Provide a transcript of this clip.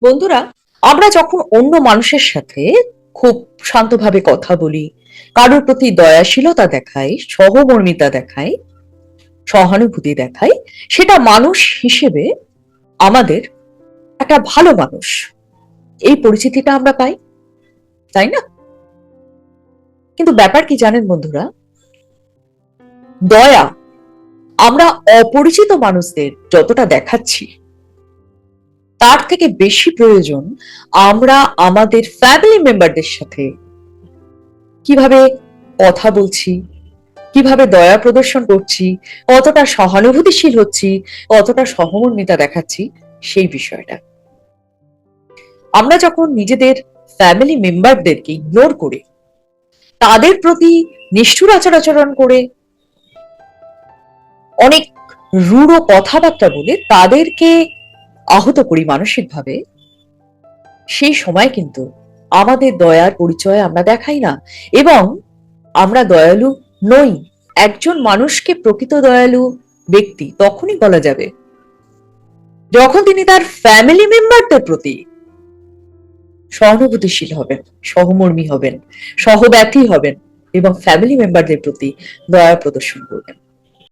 বন্ধুরা, আমরা যখন অন্য মানুষের সাথে খুব শান্তভাবে কথা বলি, কারোর প্রতি দয়াশীলতা দেখাই, সহমর্মিতা দেখাই, সহানুভূতি দেখাই, সেটা মানুষ হিসেবে আমাদের একটা ভালো মানুষ এই পরিচিতিটা আমরা পাই, তাই না? কিন্তু ব্যাপার কি জানেন বন্ধুরা, দয়া আমরা অপরিচিত মানুষদের যতটা দেখাচ্ছি, তার থেকে বেশি প্রয়োজন আমরা আমাদের ফ্যামিলি মেম্বারদের সাথে কিভাবে কথা বলছি, কিভাবে দয়া প্রদর্শন করছি, কতটা সহানুভূতিশীল হচ্ছি, কতটা সহমর্মিতা দেখাচ্ছি, সেই বিষয়টা। আমরা যখন নিজেদের ফ্যামিলি মেম্বারদেরকে ইগনোর করে, তাদের প্রতি নিষ্ঠুর আচার-আচরণ করে, অনেক রূঢ় কথাবার্তা বলে তাদেরকে আহত করি মানসিকভাবে, সেই সময় কিন্তু আমাদের দয়ার পরিচয় আমরা দেখাই না, এবং আমরা দয়ালু নই। একজন মানুষকে প্রকৃত দয়ালু ব্যক্তি তখনই বলা যাবে যখন তিনি তার ফ্যামিলি মেম্বারদের প্রতি সহানুভূতিশীল হবেন, সহমর্মী হবেন, সহব্যথী হবেন এবং ফ্যামিলি মেম্বারদের প্রতি দয়া প্রদর্শন করবেন।